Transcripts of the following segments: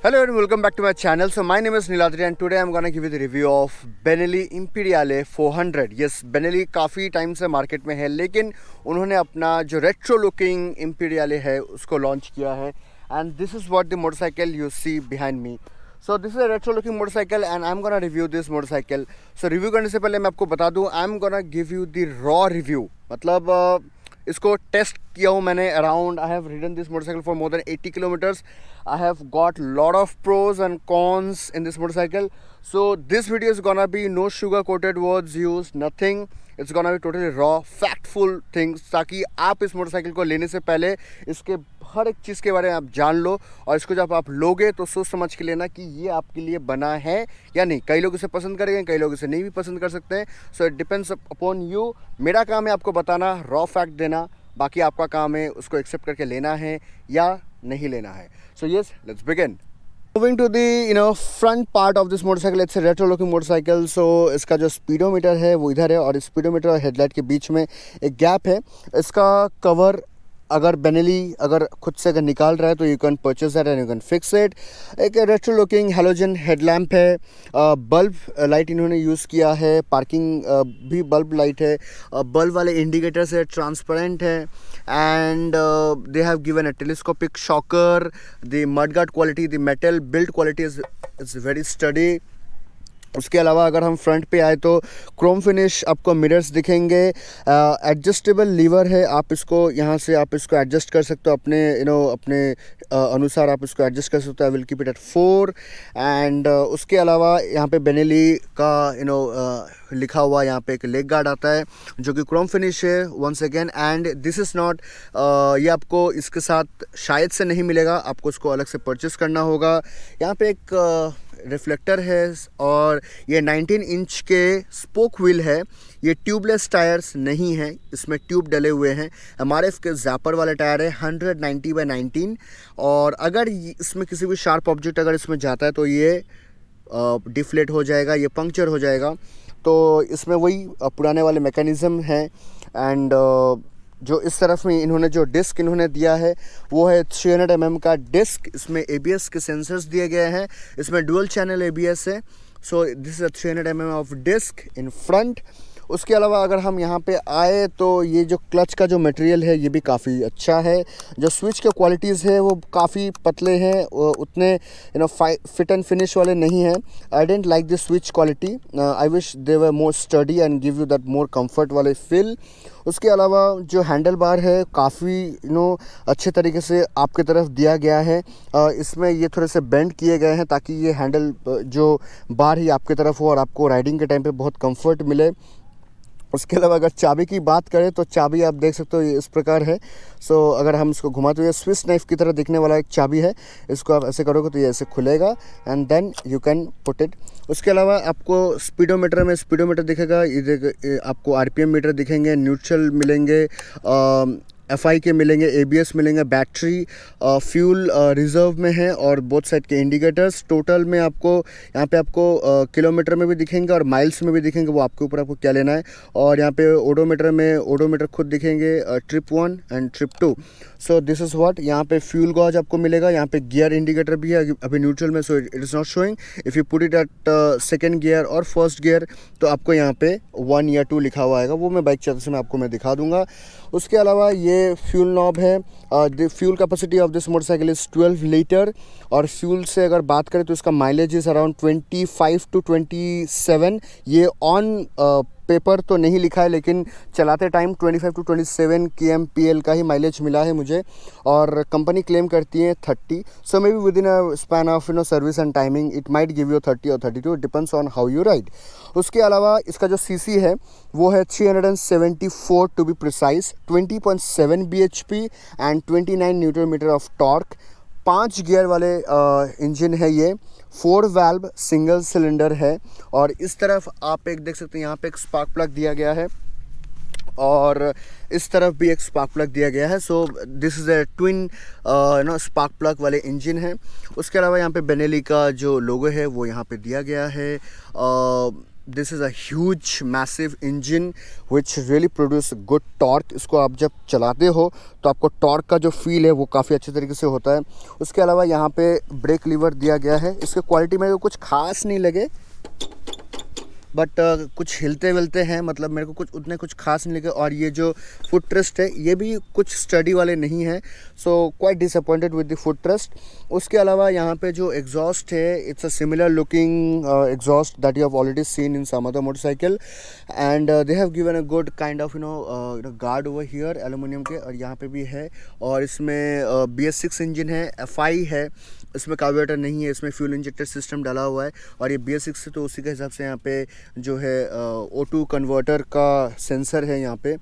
Hello and welcome back to my channel. So my name is Niladri and today I'm gonna give you the review of Benelli Imperiale 400. Yes, Benelli काफ़ी time से market में है, लेकिन उन्होंने अपना जो retro looking Imperiale है उसको लॉन्च किया है. And this is what the motorcycle you see behind me. So this is a retro looking motorcycle and I'm gonna review this motorcycle. So review करने से पहले मैं आपको बता दूँ, I'm gonna give you the raw review. मतलब इसको test किया हूँ मैंने around. I have ridden this motorcycle for more than 80 kilometers. I have got lot of pros and cons in this motorcycle. So this video is gonna be no sugar coated words used, nothing. It's gonna be totally raw, factful things, ताकि आप इस motorcycle को लेने से पहले इसके हर एक चीज़ के बारे में आप जान लो, और इसको जब आप लोगे तो सोच समझ के लेना कि ये आपके लिए बना है या नहीं. कई लोग इसे पसंद करेंगे, कई लोग इसे नहीं भी पसंद कर सकते हैं. So it depends upon you. मेरा काम है आपको बताना, रॉ फैक्ट देना. बाकी आपका काम है उसको एक्सेप्ट करके लेना है या नहीं लेना है. So yes, let's begin. Moving to the front part of this motorcycle, it's a retro looking motorcycle. So इसका जो स्पीडोमीटर है वो इधर है, और स्पीडोमीटर और हेडलाइट के बीच में एक गैप है. इसका कवर अगर बेनेली अगर खुद से अगर निकाल रहा है तो you can purchase that and you can fix it. एक रेट्रो लुकिंग हेलोजन हेडलैम्प है. बल्ब लाइट इन्होंने यूज़ किया है. पार्किंग भी बल्ब लाइट है. बल्ब वाले इंडिकेटर्स है, ट्रांसपेरेंट है. And they have given a telescopic shocker. The mudguard quality, the metal build quality is very study. उसके अलावा अगर हम फ्रंट पे आए तो क्रोम फिनिश आपको मिरर्स दिखेंगे. एडजस्टेबल लीवर है, आप इसको यहाँ से आप इसको एडजस्ट कर सकते हो अपने अपने अनुसार आप इसको एडजस्ट कर सकते हो. I will keep it at 4. And उसके अलावा यहाँ पे बेनेली का लिखा हुआ यहाँ पे एक लेग गार्ड आता है जो कि क्रोम फिनिश है once again. And this is not, ये आपको इसके साथ शायद से नहीं मिलेगा, आपको इसको अलग से परचेस करना होगा. यहाँ पे एक रिफ्लेक्टर है, और ये 19 इंच के स्पोक व्हील है. ये ट्यूबलेस टायर्स नहीं हैं, इसमें ट्यूब डले हुए हैं. MRF के जैपर वाले टायर है, 190/19. और अगर इसमें किसी भी शार्प ऑब्जेक्ट अगर इसमें जाता है तो ये डिफ्लेट हो जाएगा, ये पंक्चर हो जाएगा. तो इसमें वही पुराने वाले मैकेनिज़्म हैं. एंड जो इस तरफ में इन्होंने जो डिस्क इन्होंने दिया है वो है 300 mm का डिस्क. इसमें ABS के सेंसर्स दिए गए हैं. इसमें डुअल चैनल ABS है. So this is 300 mm of disc in front. उसके अलावा अगर हम यहाँ पे आए तो ये जो क्लच का जो मटेरियल है ये भी काफ़ी अच्छा है. जो स्विच के क्वालिटीज़ है वो काफ़ी पतले हैं, उतने फिट एंड फिनिश वाले नहीं हैं. I don't like this switch quality. I wish they were more sturdy and give you that more comfort वाले फील. उसके अलावा जो हैंडल बार है काफ़ी अच्छे तरीके से आपके तरफ दिया गया है. इसमें ये थोड़े से बेंड किए गए हैं ताकि ये हैंडल जो बार ही आपके तरफ हो और आपको राइडिंग के टाइम पे बहुत कंफर्ट मिले. उसके अलावा अगर चाबी की बात करें तो चाबी आप देख सकते हो ये इस प्रकार है. सो अगर हम इसको घुमाते हुए स्विस नाइफ की तरह दिखने वाला एक चाबी है. इसको आप ऐसे करोगे तो ये ऐसे खुलेगा and then you can put it. उसके अलावा आपको स्पीडोमीटर में स्पीडोमीटर दिखेगा, ये आपको RPM मीटर दिखेंगे, न्यूट्रल मिलेंगे, FI के मिलेंगे, ABS मिलेंगे, बैटरी, फ्यूल रिज़र्व में है, और बोथ साइड के इंडिकेटर्स. टोटल में आपको यहाँ पे आपको किलोमीटर में भी दिखेंगे और माइल्स में भी दिखेंगे, वो आपके ऊपर आपको क्या लेना है. और यहाँ पे ओडोमीटर खुद दिखेंगे, trip 1 and trip 2. So this is what. यहाँ पे फ्यूल गॉज आपको मिलेगा. यहाँ पे गियर इंडिकेटर भी है अभी न्यूट्रल में, so it is not showing. If you put it at second gear और फर्स्ट गियर तो आपको यहाँ पे 1 या 2 लिखा हुआ आएगा. वो मैं बाइक चलाते समय आपको मैं दिखा दूँगा. उसके अलावा ये फ्यूल नॉब है. The fuel capacity of this motorcycle is 12 litre. और फ्यूल से अगर बात करें तो इसका माइलेज इज़ अराउंड 25 to 27. ये ऑन पेपर तो नहीं लिखा है, लेकिन चलाते टाइम 25 to 27 kmpl का ही माइलेज मिला है मुझे, और कंपनी क्लेम करती है 30. So maybe within a span of service and timing it might give you 30 और 32, depends on how you ride. उसके अलावा इसका जो CC है वो है 374 to be precise, 20.7 bhp and 29 Nm of torque. 5 gear वाले इंजन है ये. 4 वाल्व सिंगल सिलेंडर है. और इस तरफ आप एक देख सकते हैं, यहाँ पे एक स्पार्क प्लग दिया गया है. और इस तरफ भी एक स्पार्क प्लग दिया गया है। So this is a twin spark plug वाले इंजन है। उसके अलावा यहाँ पे बेनेली का जो लोगो है वो यहाँ पे दिया गया है। This is a huge massive engine which really produce good torque. इसको आप जब चलाते हो तो आपको टॉर्क का जो फील है वो काफ़ी अच्छे तरीके से होता है। उसके अलावा यहाँ पे ब्रेक लीवर दिया गया है। इसके क्वालिटी में कुछ खास नहीं लगे, बट कुछ हिलते विलते हैं, मतलब मेरे को कुछ उतने कुछ खास नहीं लगे। और ये जो फुट ट्रस्ट है ये भी कुछ स्टडी वाले नहीं है, so quite disappointed with the foot rest. उसके अलावा यहाँ पे जो एग्जॉस्ट है it's a similar looking exhaust that you have already seen in some other motorcycle, and they have given a good kind of guard over here aluminium के, और यहाँ पे भी है। और इसमें BS6 इंजन है, FI है, इसमें कार्बोरेटर नहीं है, इसमें फ्यूल इंजेक्टर सिस्टम डाला हुआ है। और ये BS6 से तो उसी के हिसाब से यहाँ पे जो है O2 कन्वर्टर का सेंसर है यहाँ पे।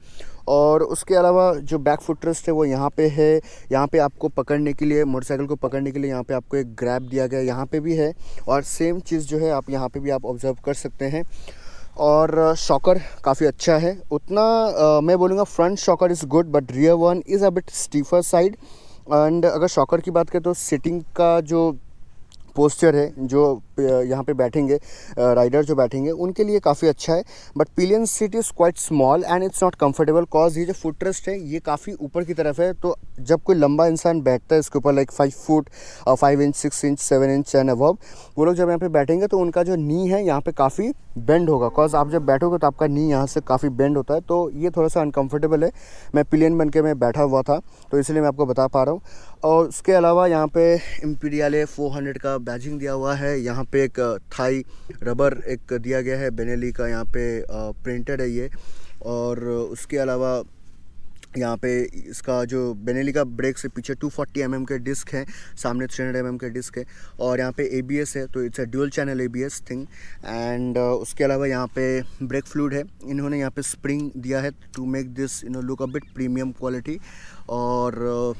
और उसके अलावा जो बैक फुट रेस्ट है वो यहाँ पे है। यहाँ पे आपको पकड़ने के लिए, मोटरसाइकिल को पकड़ने के लिए यहाँ पे आपको एक ग्रैब दिया गया है, यहाँ पे भी है। और सेम चीज़ जो है आप यहाँ पे भी आप ऑब्जर्व कर सकते हैं। और शॉकर काफ़ी अच्छा है। उतना मैं बोलूँगा front shocker is good, but rear one is a bit stiffer side. And अगर शॉकर की बात करें तो सिटिंग का जो पोस्चर है, जो यहाँ पे बैठेंगे राइडर जो बैठेंगे उनके लिए काफ़ी अच्छा है। But pillion seat is quite small and it's not comfortable, cause ये जो फुट रेस्ट है ये काफ़ी ऊपर की तरफ है। तो जब कोई लंबा इंसान बैठता है इसके ऊपर, like 5 foot 5 inch 6 inch 7 inch and above, वो लोग जब यहाँ पे बैठेंगे तो उनका जो नी है यहाँ पे काफ़ी बेंड होगा। कॉज आप जब बैठोगे तो आपका नी यहाँ से काफ़ी बेंड होता है, तो ये थोड़ा सा अनकम्फर्टेबल है। मैं पिलियन बन के मैं बैठा हुआ था तो इसलिए मैं आपको बता पा रहा हूँ। और उसके अलावा यहाँ पे इम्पीरियले 400 का बैजिंग दिया हुआ है। यहाँ पे एक थाई रबर एक दिया गया है, बेनेली का यहाँ पे प्रिंटेड है ये। और उसके अलावा यहाँ पे इसका जो बेनेली का ब्रेक से पीछे 240 mm के डिस्क है, सामने 300 mm के डिस्क है। और यहाँ पे ABS है, तो it's a dual channel ABS thing. And उसके अलावा यहाँ पे ब्रेक फ्लूइड है। इन्होंने यहाँ पे स्प्रिंग दिया है to make this look a bit premium quality. और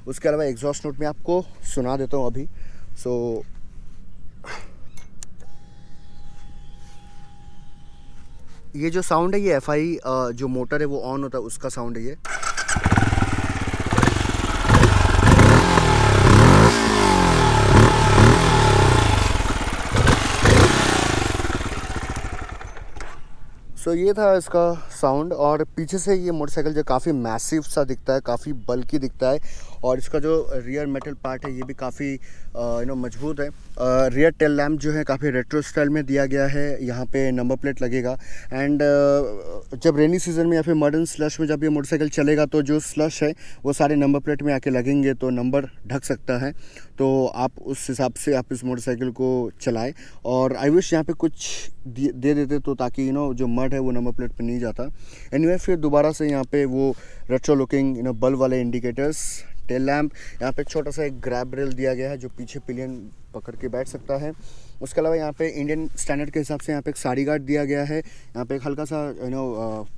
उसके अलावा एग्जॉस्ट नोट में आपको सुना देता हूँ अभी। सो ये जो साउंड है ये FI जो मोटर है वो ऑन होता है उसका साउंड है ये। सो ये था इसका साउंड। और पीछे से ये मोटरसाइकिल जो काफ़ी मैसिव सा दिखता है, काफ़ी बल्की दिखता है। और इसका जो रियर मेटल पार्ट है ये भी काफ़ी मजबूत है। रियर टेल लैम्प जो है काफ़ी रेट्रो स्टाइल में दिया गया है। यहाँ पे नंबर प्लेट लगेगा। एंड जब रेनी सीजन में या फिर मॉडर्न स्लश में जब ये मोटरसाइकिल चलेगा तो जो स्लश है वो सारे नंबर प्लेट में आके लगेंगे, तो नंबर ढक सकता है। तो आप उस हिसाब से आप इस मोटरसाइकिल को चलाएं। और आई विश यहाँ पे कुछ दे देते तो ताकि जो मड है वो नंबर प्लेट पे नहीं जाता। एनीवे फिर दोबारा से यहाँ पे वो रेट्रो लुकिंग बल्ब वाले इंडिकेटर्स, टेल लैम्प, यहाँ पे छोटा सा एक ग्रैब रेल दिया गया है जो पीछे पिलियन पकड़ के बैठ सकता है। उसके अलावा यहाँ पे इंडियन स्टैंडर्ड के हिसाब से यहाँ पे एक साड़ी गार्ड दिया गया है। यहाँ पे एक हल्का सा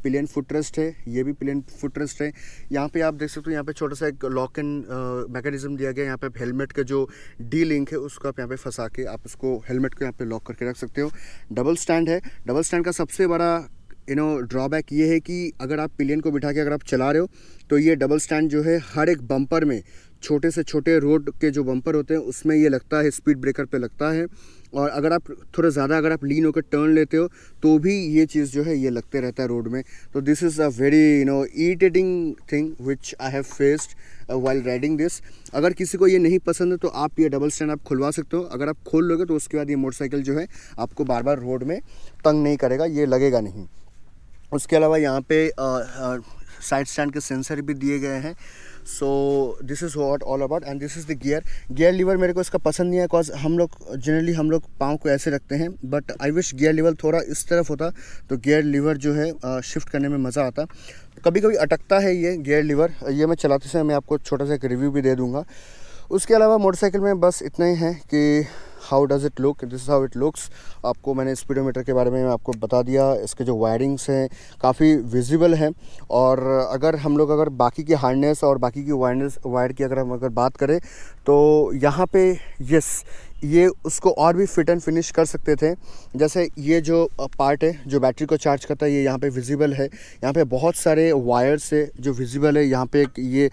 पिलियन फुट रेस्ट है, ये भी पिलियन फुट रेस्ट है। यहाँ पे आप देख सकते हो यहाँ पे छोटा सा एक लॉक एंड मैकेनिज्म दिया गया है। यहाँ पे हेलमेट का जो डी लिंक है उसको आप यहाँ पे फंसा के आप उसको हेलमेट को यहाँ पे लॉक करके रख सकते हो। डबल स्टैंड है। डबल स्टैंड का सबसे बड़ा ड्रॉबैक ये है कि अगर आप पिलियन को बिठा के अगर आप चला रहे हो तो ये डबल स्टैंड जो है हर एक बम्पर में, छोटे से छोटे रोड के जो बम्पर होते हैं उसमें ये लगता है, स्पीड ब्रेकर पे लगता है। और अगर आप थोड़ा ज़्यादा अगर आप लीन होकर टर्न लेते हो तो भी ये चीज़ जो है ये लगते रहता है रोड में। तो this is a very irritating thing which I have faced while riding this. अगर किसी को ये नहीं पसंद है तो आप ये डबल स्टैंड आप खुलवा सकते हो। अगर आप खोल लोगे तो उसके बाद ये मोटरसाइकिल जो है आपको बार बार रोड में तंग नहीं करेगा, ये लगेगा नहीं। उसके अलावा यहाँ पे साइड स्टैंड के सेंसर भी दिए गए हैं। सो this is what all about. And this is the gear lever मेरे को इसका पसंद नहीं है, बिकॉज हम लोग पाँव को ऐसे रखते हैं, but I wish gear lever थोड़ा इस तरफ होता तो गियर लीवर जो है शिफ्ट करने में मज़ा आता। कभी कभी अटकता है ये गियर लीवर, ये मैं चलाते समय मैं आपको छोटा सा एक रिव्यू भी दे दूँगा। उसके अलावा मोटरसाइकिल में बस इतना ही है कि how does it look, this is how it looks. आपको मैंने स्पीडोमीटर के बारे में आपको बता दिया। इसके जो वायरिंग्स हैं काफ़ी विजिबल हैं। और अगर बाकी की हार्डनेस और बाकी की वायर की अगर हम बात करें तो यहाँ पे यस ये उसको और भी फिट एंड फिनिश कर सकते थे। जैसे ये जो पार्ट है जो बैटरी को चार्ज करता है, ये यहाँ पे विजिबल है। यहाँ पे बहुत सारे वायर्स है जो विजिबल है। यहाँ पे एक ये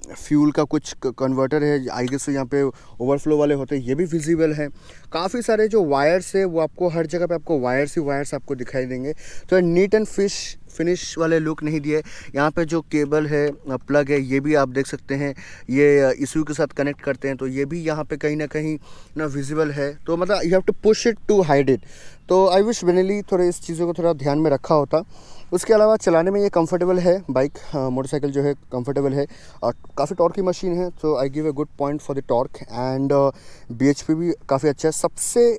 फ्यूल का कुछ कन्वर्टर है, आई गेस यहाँ पे ओवरफ्लो वाले होते हैं, ये भी विजिबल है। काफ़ी सारे जो वायर्स है वो आपको हर जगह पे आपको वायर्स ही वायर्स आपको दिखाई देंगे। तो नीट एंड फिनिश वाले लुक नहीं दिए। यहाँ पे जो केबल है, प्लग है, ये भी आप देख सकते हैं, ये ईसीयू के साथ कनेक्ट करते हैं, तो ये भी यहाँ पे कहीं ना कहीं ना विजिबल है। तो मतलब you have to push it to hide it. तो आई विश बेनेली थोड़े इस चीज़ों को थोड़ा ध्यान में रखा होता। उसके अलावा चलाने में ये कंफर्टेबल है बाइक, मोटरसाइकिल जो है कंफर्टेबल है और काफ़ी टॉर्क की मशीन है। तो I give a good point for the torque and BHP भी काफ़ी अच्छा है। सबसे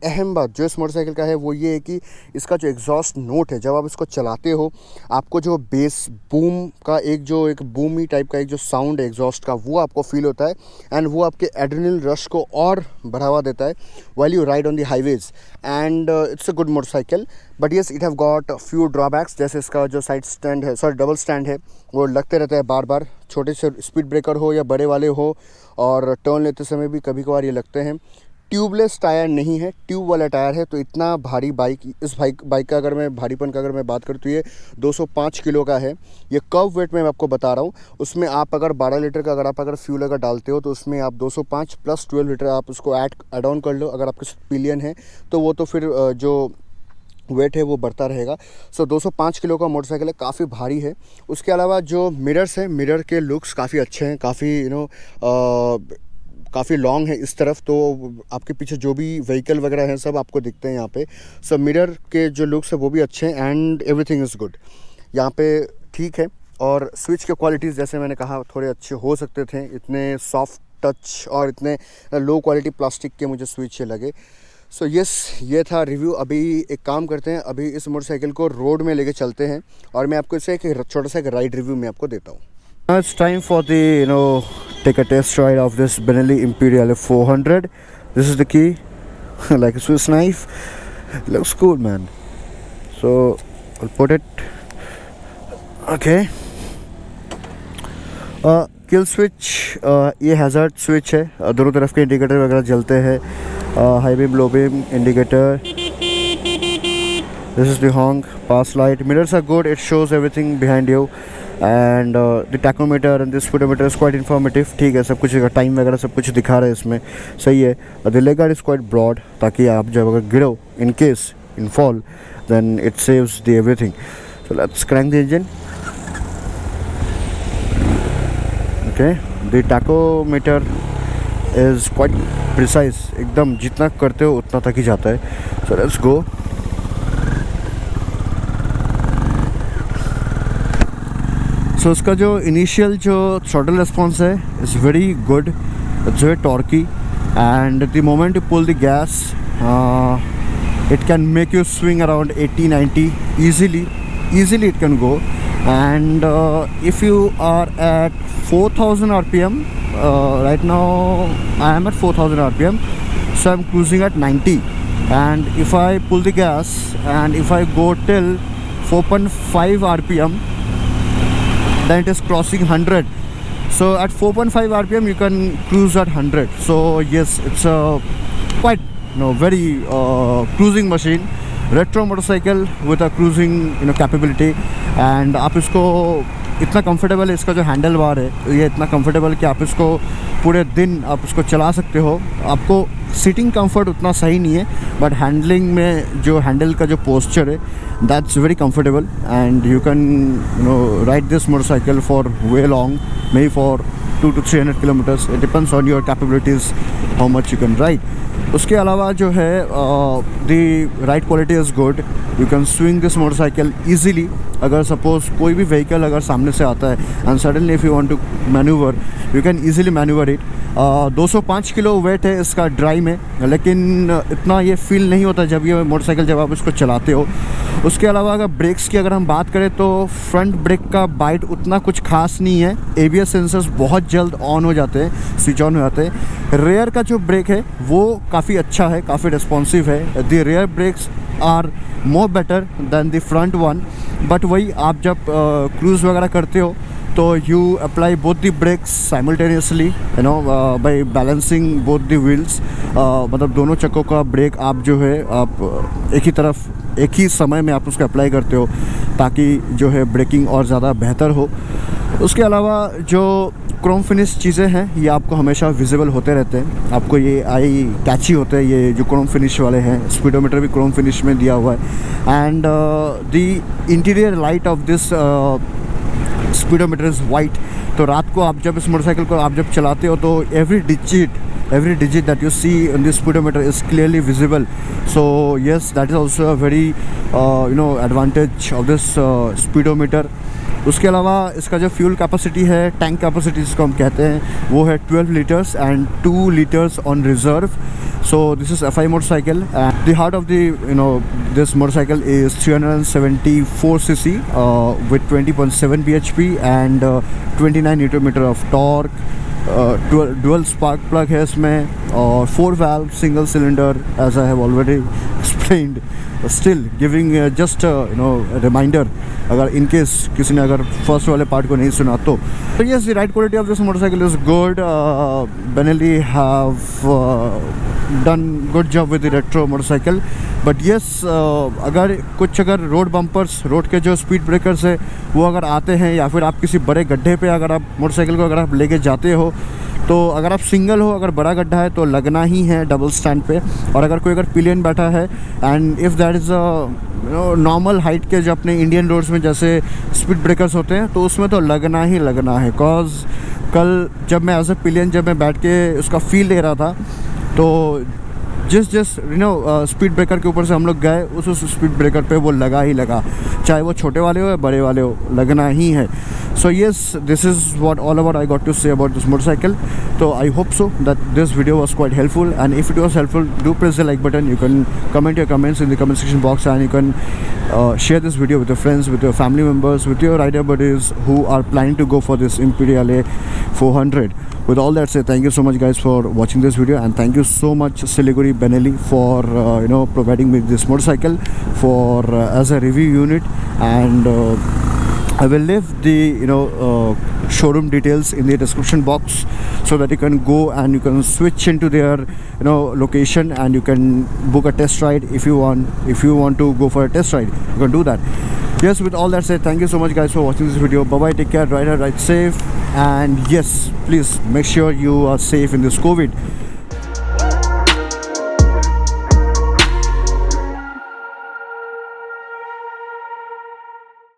अहम बात जो इस मोटरसाइकिल का है वो ये है कि इसका जो एग्जॉस्ट नोट है, जब आप इसको चलाते हो आपको जो बेस बूम का एक बूमी टाइप का एक जो साउंड है एग्जॉस्ट का, वो आपको फील होता है एंड वो आपके एड्रेनल रश को और बढ़ावा देता है while you ride on the highways. And it's a good motorcycle, but yes it have got few drawbacks. जैसे इसका जो साइड स्टैंड है, सॉरी डबल स्टैंड है, वो लगते रहता है बार बार, छोटे से स्पीड ब्रेकर हो या बड़े वाले हो, और टर्न लेते समय भी कभी कभार ये लगते हैं। ट्यूबलेस टायर नहीं है, ट्यूब वाला टायर है। तो इतना भारी बाइक, इस बाइक का अगर मैं भारीपन का अगर मैं बात करूँ तो ये 205 किलो का है। ये कर्व वेट में मैं आपको बता रहा हूँ। उसमें आप अगर 12 लीटर का अगर फ्यूल अगर डालते हो तो उसमें आप 205 प्लस 12 लीटर आप उसको ऐड ऑन कर लो। अगर आपके साथ पिलियन है तो वो तो फिर जो वेट है वो बढ़ता रहेगा। सो 205 किलो का मोटरसाइकिल है, काफ़ी भारी है। उसके अलावा जो मिरर्स हैं, मिरर के लुक्स काफ़ी अच्छे हैं, काफ़ी काफ़ी लॉन्ग है इस तरफ, तो आपके पीछे जो भी व्हीकल वगैरह हैं सब आपको दिखते हैं यहाँ पे। सो मिरर के जो लुक्स है वो भी अच्छे हैं एंड एवरीथिंग इज़ गुड यहाँ पे, ठीक है। और स्विच के क्वालिटीज़ जैसे मैंने कहा थोड़े अच्छे हो सकते थे, इतने सॉफ्ट टच और इतने लो क्वालिटी प्लास्टिक के मुझे स्विच लगे। सो यस, ये था रिव्यू। अभी एक काम करते हैं, अभी इस मोटरसाइकिल को रोड में लेके चलते हैं और मैं आपको इसे एक छोटा सा एक राइड रिव्यू में आपको देता हूँ। It's time for the take a test ride of this Benelli Imperiale 400. This is the key, like a Swiss knife. Looks cool, man. So I'll put it. Okay. Kill switch, ये hazard switch है, दोनों तरफ के indicator वगैरह जलते हैं। High beam, low beam indicator. This is the honk, pass light. Mirrors are good. It shows everything behind you. And the tachometer and this speedometer is quite informative. ठीक है, सब कुछ टाइम वगैरह सब कुछ दिखा रहा है इसमें, सही है। The leg guard is quite broad, ताकि आप जब अगर गिरो in case in fall then it saves the everything. So let's crank the engine. Okay, the tachometer is quite precise, एकदम जितना करते हो उतना तक ही जाता है। So let's go. सो उसका जो इनिशियल जो थ्रॉटल रिस्पॉन्स है is very good, it's very torquey and the moment you pull the gas it can make you swing around 80-90 easily it can go. And if you are at 4000 rpm, right now I am at 4000 rpm, so I'm cruising at 90, and if I pull the gas and if I go till 4.5 rpm then it is crossing 100. So at 4.5 rpm you can cruise at 100. So yes, it's a quite very cruising machine, retro motorcycle with a cruising capability. And आप इसको इतना comfortable है, इसका जो handle bar है ये इतना comfortable कि आप इसको पूरे दिन आप इसको चला सकते हो। आपको सीटिंग कंफर्ट उतना सही नहीं है, बट हैंडलिंग में जो हैंडल का जो पोस्चर है that's very comfortable and you can ride this motorcycle for way long, may for 200 to 300 kilometers. It depends on your capabilities how much you can ride. उसके अलावा जो है the ride quality is good. You can swing this motorcycle easily. अगर suppose कोई भी vehicle अगर सामने से आता है and suddenly if you want to maneuver, you can easily maneuver it. 205 kilo weight है इसका ड्राई में, लेकिन इतना ये फील नहीं होता जब ये मोटरसाइकिल जब आप इसको चलाते हो। उसके अलावा अगर ब्रेक्स की अगर हम बात करें तो फ्रंट ब्रेक का बाइट उतना कुछ खास नहीं है। ABS सेंसर्स बहुत जल्द ऑन हो जाते हैं, स्विच ऑन हो जाते हैं। रेयर का जो ब्रेक है वो काफ़ी अच्छा है, काफ़ी रिस्पॉन्सिव है। The rear brakes are more better than the front one, but वही आप जब क्रूज़ वगैरह करते हो तो you apply both the brakes simultaneously, you know, by balancing both the wheels. मतलब दोनों चक्कों का ब्रेक आप जो है आप एक ही तरफ एक ही समय में आप उसको अप्लाई करते हो ताकि जो है ब्रेकिंग और ज़्यादा बेहतर हो। उसके अलावा जो क्रोम फिनिश चीज़ें हैं ये आपको हमेशा विजिबल होते रहते हैं, आपको ये आई कैची होते हैं। ये जो क्रोम फिनिश वाले हैं, स्पीडोमीटर भी क्रोम फिनिश में दिया हुआ है। And the interior light of this speedometer is white. तो रात को आप जब इस मोटरसाइकिल को आप जब चलाते हो तो every digit that you see on this speedometer is clearly visible. So yes, that is also a very advantage of this speedometer. उसके अलावा इसका जो फ्यूल कैपेसिटी है, टैंक कैपेसिटी जिसको हम कहते हैं, वो है 12 litres and 2 litres on reserve. So this is FI motorcycle. The heart of this motorcycle is 374 cc with 20.7 bhp and 29 Nm of torque. Dual spark plug है इसमें और 4 valve single cylinder as I have already explained. Still giving just reminder अगर in case किसी ने अगर first वाले part को नहीं सुना तो yes, the ride quality of this motorcycle is good. Benelli have done good job with the retro motorcycle. But yes, अगर रोड बम्पर्स, रोड के जो स्पीड ब्रेकर्स है वो अगर आते हैं या फिर आप किसी बड़े गड्ढे पे अगर आप मोटरसाइकिल को अगर आप लेके जाते हो तो अगर आप सिंगल हो, अगर बड़ा गड्ढा है तो लगना ही है डबल स्टैंड पे। और अगर पिलियन बैठा है and if that is normal height के जो अपने इंडियन रोड्स में जैसे स्पीड ब्रेकर्स होते हैं तो उसमें तो लगना ही लगना है। कॉज कल जब मैं एज ए पिलियन जब मैं बैठ के उसका फील ले रहा था तो जिस स्पीड ब्रेकर के ऊपर से हम लोग गए उस स्पीड ब्रेकर पे वो लगा ही लगा, चाहे वो छोटे वाले हो या बड़े वाले हो, लगना ही है। So yes, this is what all about I got to say about this motorcycle. तो I hope so that this video was quite helpful, and if it was helpful, do press the like button. You can comment your comments in the comment section box, and you can share this video with your friends, with your family members, with your rider buddies who are planning to go for this Imperiale 400. With all that said, thank you so much guys for watching this video, and thank you so much Siliguri Benelli for providing me this motorcycle for as a review unit. And I will leave the showroom details in the description box so that you can go and you can switch into their location, and you can book a test ride if you want to go for a test ride. You can do that. Yes, with all that said, thank you so much guys for watching this video. Bye bye, take care, ride safe, and yes, please make sure you are safe in this COVID.